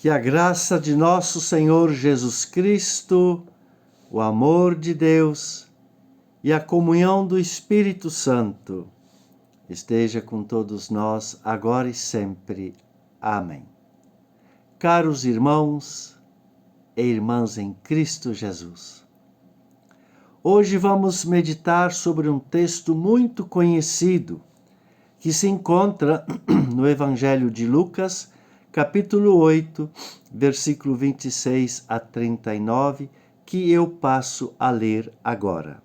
Que a graça de nosso Senhor Jesus Cristo, o amor de Deus e a comunhão do Espírito Santo esteja com todos nós, agora e sempre. Amém. Caros irmãos e irmãs em Cristo Jesus, hoje vamos meditar sobre um texto muito conhecido que se encontra no Evangelho de Lucas, capítulo 8, versículo 26 a 39, que eu passo a ler agora.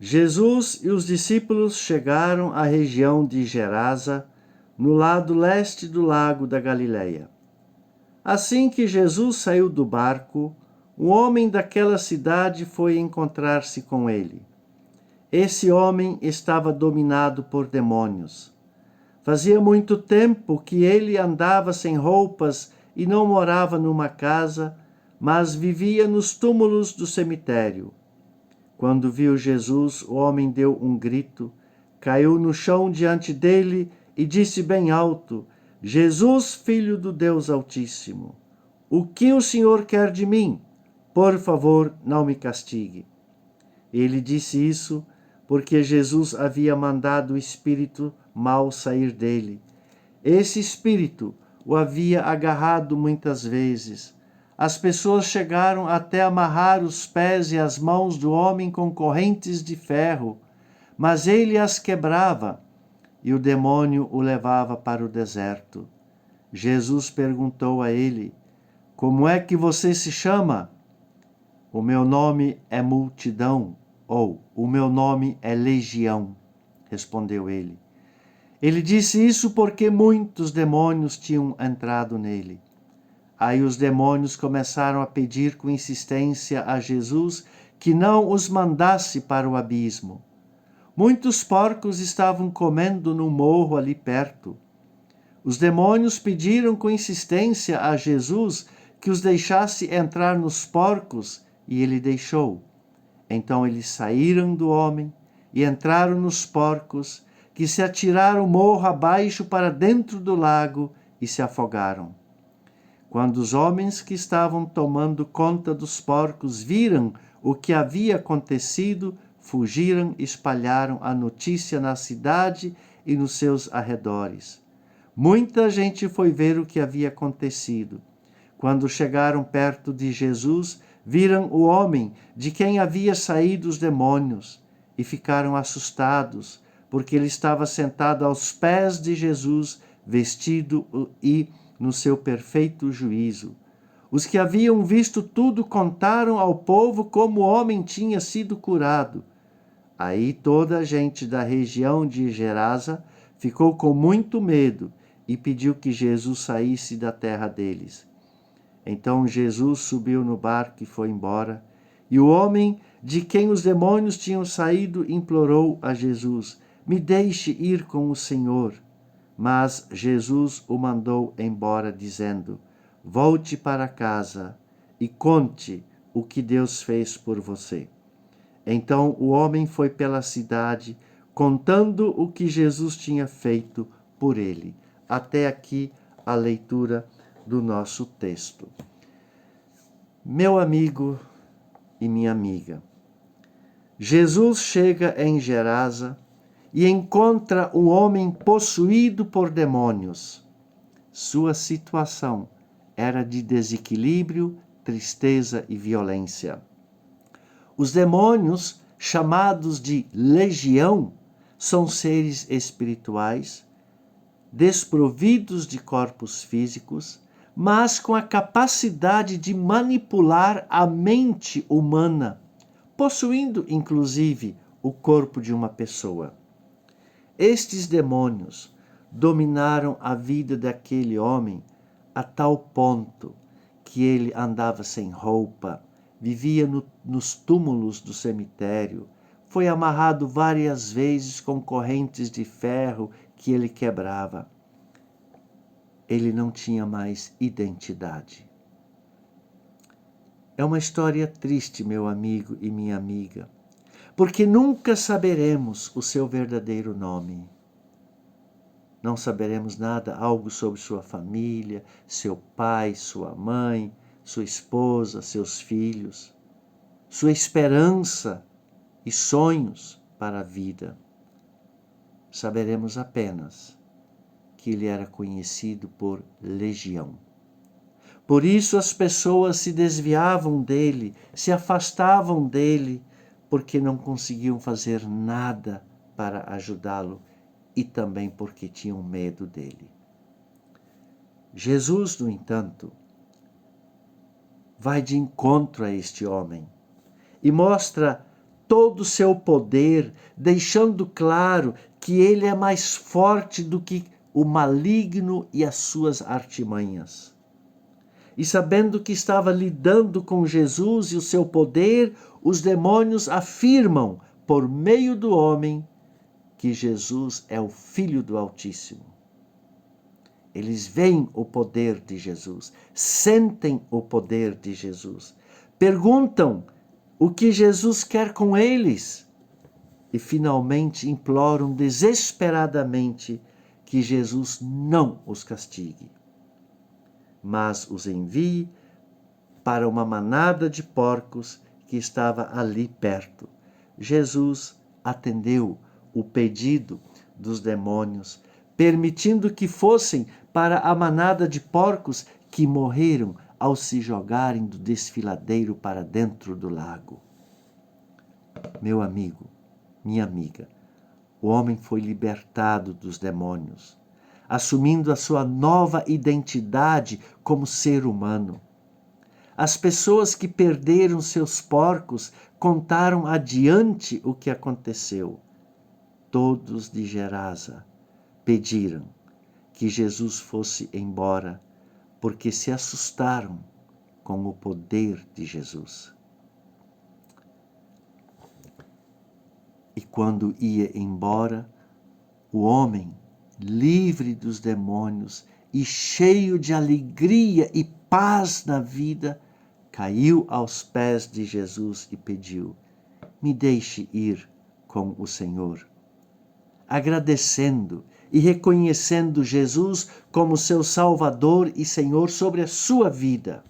Jesus e os discípulos chegaram à região de Gerasa, no lado leste do lago da Galileia. Assim que Jesus saiu do barco, um homem daquela cidade foi encontrar-se com ele. Esse homem estava dominado por demônios. Fazia muito tempo que ele andava sem roupas e não morava numa casa, mas vivia nos túmulos do cemitério. Quando viu Jesus, o homem deu um grito, caiu no chão diante dele e disse bem alto: Jesus, Filho do Deus Altíssimo, o que o Senhor quer de mim? Por favor, não me castigue. Ele disse isso porque Jesus havia mandado o espírito mau sair dele. Esse espírito o havia agarrado muitas vezes. As pessoas chegaram até amarrar os pés e as mãos do homem com correntes de ferro, mas ele as quebrava e o demônio o levava para o deserto. Jesus perguntou a ele: Como é que você se chama? O meu nome é Multidão, ou o meu nome é Legião, respondeu ele. Ele disse isso porque muitos demônios tinham entrado nele. Aí os demônios começaram a pedir com insistência a Jesus que não os mandasse para o abismo. Muitos porcos estavam comendo no morro ali perto. Os demônios pediram com insistência a Jesus que os deixasse entrar nos porcos e ele deixou. Então eles saíram do homem e entraram nos porcos, que se atiraram morro abaixo para dentro do lago e se afogaram. Quando os homens que estavam tomando conta dos porcos viram o que havia acontecido, fugiram e espalharam a notícia na cidade e nos seus arredores. Muita gente foi ver o que havia acontecido. Quando chegaram perto de Jesus, viram o homem de quem havia saído os demônios e ficaram assustados, porque ele estava sentado aos pés de Jesus, vestido e no seu perfeito juízo. Os que haviam visto tudo contaram ao povo como o homem tinha sido curado. Aí toda a gente da região de Gerasa ficou com muito medo e pediu que Jesus saísse da terra deles. Então Jesus subiu no barco e foi embora, e o homem de quem os demônios tinham saído implorou a Jesus: Me deixe ir com o Senhor. Mas Jesus o mandou embora, dizendo: Volte para casa e conte o que Deus fez por você. Então o homem foi pela cidade, contando o que Jesus tinha feito por ele. Até aqui a leitura do nosso texto. Meu amigo e minha amiga, Jesus chega em Gerasa e encontra um homem possuído por demônios. Sua situação era de desequilíbrio, tristeza e violência. Os demônios, chamados de legião, são seres espirituais, desprovidos de corpos físicos, mas com a capacidade de manipular a mente humana, possuindo inclusive o corpo de uma pessoa. Estes demônios dominaram a vida daquele homem a tal ponto que ele andava sem roupa, vivia nos túmulos do cemitério, foi amarrado várias vezes com correntes de ferro que ele quebrava. Ele não tinha mais identidade. É uma história triste, meu amigo e minha amiga, porque nunca saberemos o seu verdadeiro nome. Não saberemos nada, algo sobre sua família, seu pai, sua mãe, sua esposa, seus filhos, sua esperança e sonhos para a vida. Saberemos apenas que ele era conhecido por Legião. Por isso as pessoas se desviavam dele, se afastavam dele, porque não conseguiam fazer nada para ajudá-lo e também porque tinham medo dele. Jesus, no entanto, vai de encontro a este homem e mostra todo o seu poder, deixando claro que ele é mais forte do que o maligno e as suas artimanhas. E sabendo que estava lidando com Jesus e o seu poder, os demônios afirmam, por meio do homem, que Jesus é o Filho do Altíssimo. Eles veem o poder de Jesus, sentem o poder de Jesus, perguntam o que Jesus quer com eles e finalmente imploram desesperadamente que Jesus não os castigue, mas os envie para uma manada de porcos que estava ali perto. Jesus atendeu o pedido dos demônios, permitindo que fossem para a manada de porcos que morreram ao se jogarem do desfiladeiro para dentro do lago. Meu amigo, minha amiga, o homem foi libertado dos demônios, assumindo a sua nova identidade como ser humano. As pessoas que perderam seus porcos contaram adiante o que aconteceu. Todos de Gerasa pediram que Jesus fosse embora, porque se assustaram com o poder de Jesus. E quando ia embora, o homem, livre dos demônios e cheio de alegria e paz na vida, caiu aos pés de Jesus e pediu: me deixe ir com o Senhor. Agradecendo e reconhecendo Jesus como seu Salvador e Senhor sobre a sua vida.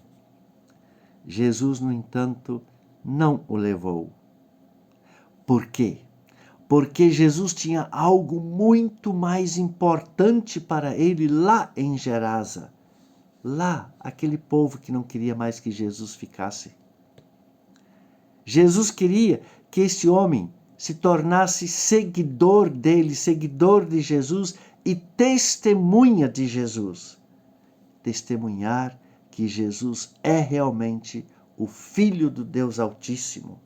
Jesus, no entanto, não o levou. Por quê? Porque Jesus tinha algo muito mais importante para ele lá em Gerasa. Lá, aquele povo que não queria mais que Jesus ficasse. Jesus queria que este homem se tornasse seguidor dele, seguidor de Jesus e testemunha de Jesus. Testemunhar que Jesus é realmente o Filho do Deus Altíssimo,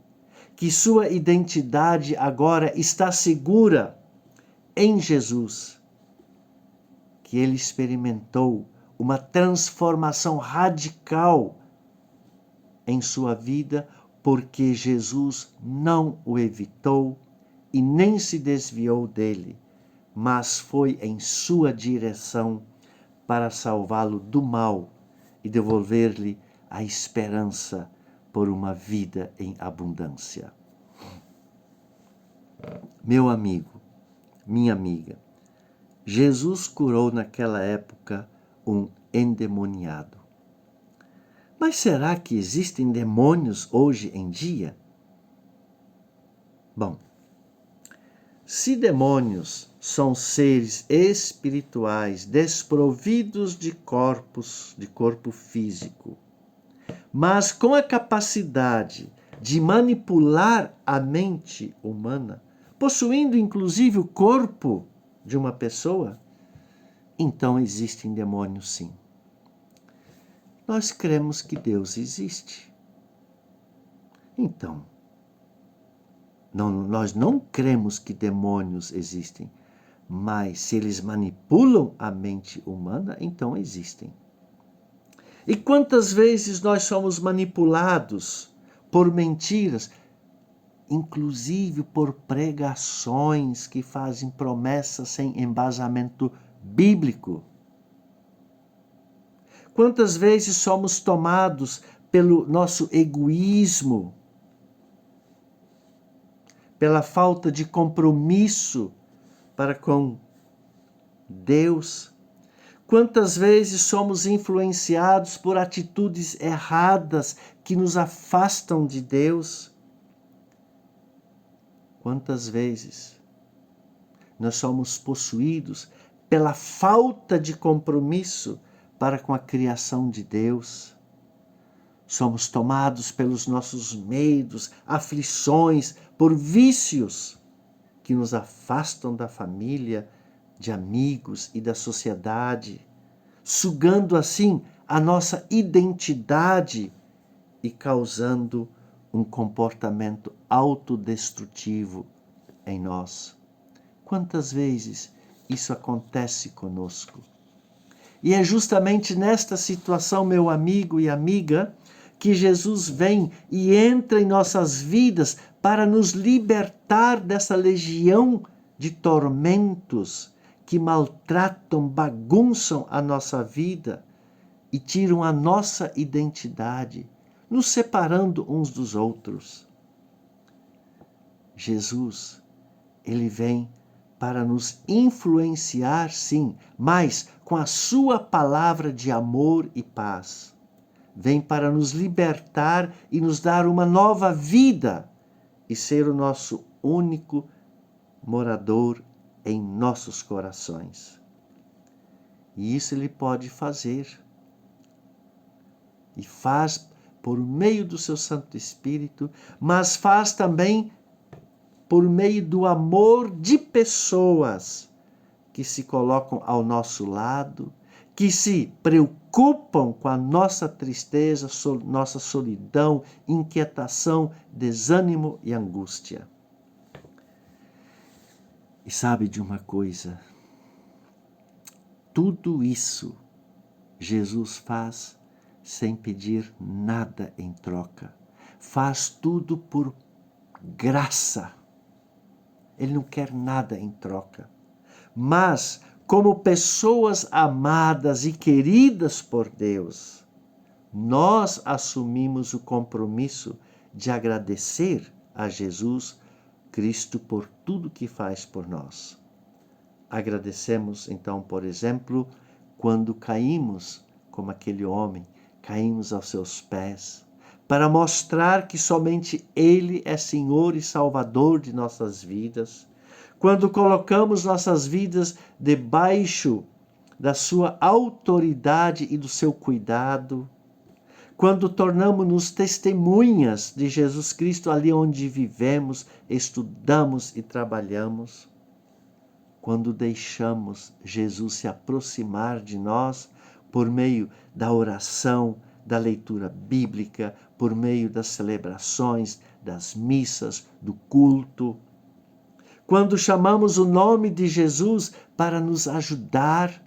que sua identidade agora está segura em Jesus, que ele experimentou uma transformação radical em sua vida, porque Jesus não o evitou e nem se desviou dele, mas foi em sua direção para salvá-lo do mal e devolver-lhe a esperança por uma vida em abundância. Meu amigo, minha amiga, Jesus curou naquela época um endemoniado. Mas será que existem demônios hoje em dia? Bom, se demônios são seres espirituais desprovidos de corpo físico, mas com a capacidade de manipular a mente humana, possuindo inclusive o corpo de uma pessoa, então existem demônios sim. Nós cremos que Deus existe. Então, nós não cremos que demônios existem, mas se eles manipulam a mente humana, então existem. E quantas vezes nós somos manipulados por mentiras, inclusive por pregações que fazem promessas sem embasamento bíblico? Quantas vezes somos tomados pelo nosso egoísmo, pela falta de compromisso para com Deus? Quantas vezes somos influenciados por atitudes erradas que nos afastam de Deus? Quantas vezes nós somos possuídos pela falta de compromisso para com a criação de Deus? Somos tomados pelos nossos medos, aflições, por vícios que nos afastam da família, de amigos e da sociedade, sugando assim a nossa identidade e causando um comportamento autodestrutivo em nós. Quantas vezes isso acontece conosco? E é justamente nesta situação, meu amigo e amiga, que Jesus vem e entra em nossas vidas para nos libertar dessa legião de tormentos que maltratam, bagunçam a nossa vida e tiram a nossa identidade, nos separando uns dos outros. Jesus, ele vem para nos influenciar, sim, mas com a sua palavra de amor e paz. Vem para nos libertar e nos dar uma nova vida e ser o nosso único morador em nossos corações. E isso ele pode fazer. E faz por meio do seu Santo Espírito, mas faz também por meio do amor de pessoas que se colocam ao nosso lado, que se preocupam com a nossa tristeza, nossa solidão, inquietação, desânimo e angústia. E sabe de uma coisa? Tudo isso Jesus faz sem pedir nada em troca. Faz tudo por graça. Ele não quer nada em troca. Mas, como pessoas amadas e queridas por Deus, nós assumimos o compromisso de agradecer a Jesus Cristo por tudo que faz por nós. Agradecemos, então, por exemplo, quando caímos, como aquele homem, caímos aos seus pés, para mostrar que somente Ele é Senhor e Salvador de nossas vidas. Quando colocamos nossas vidas debaixo da sua autoridade e do seu cuidado, quando tornamos-nos testemunhas de Jesus Cristo ali onde vivemos, estudamos e trabalhamos, quando deixamos Jesus se aproximar de nós por meio da oração, da leitura bíblica, por meio das celebrações, das missas, do culto. Quando chamamos o nome de Jesus para nos ajudar,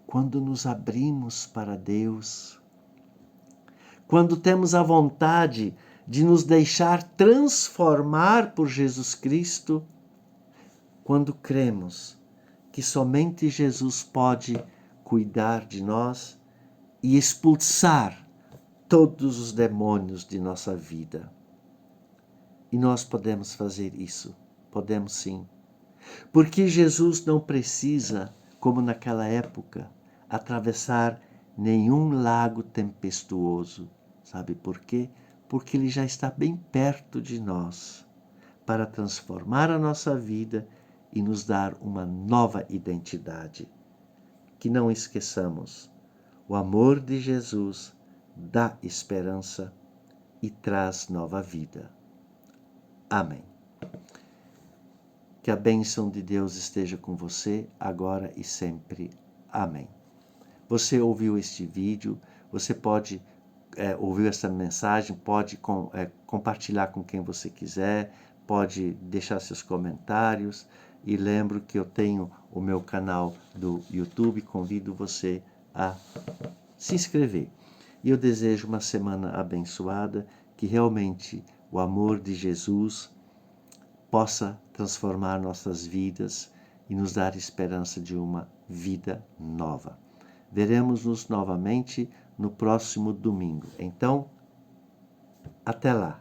quando nos abrimos para Deus, quando temos a vontade de nos deixar transformar por Jesus Cristo, quando cremos que somente Jesus pode cuidar de nós e expulsar todos os demônios de nossa vida. E nós podemos fazer isso, podemos sim. Porque Jesus não precisa, como naquela época, atravessar nenhum lago tempestuoso. Sabe por quê? Porque Ele já está bem perto de nós para transformar a nossa vida e nos dar uma nova identidade. Que não esqueçamos, o amor de Jesus dá esperança e traz nova vida. Amém. Que a bênção de Deus esteja com você, agora e sempre. Amém. Você ouviu este vídeo, você pode ouviu essa mensagem, pode compartilhar com quem você quiser, pode deixar seus comentários. E lembro que eu tenho o meu canal do YouTube, convido você a se inscrever. E eu desejo uma semana abençoada, que realmente o amor de Jesus possa transformar nossas vidas e nos dar esperança de uma vida nova. Veremos-nos novamente no próximo domingo. Então, até lá!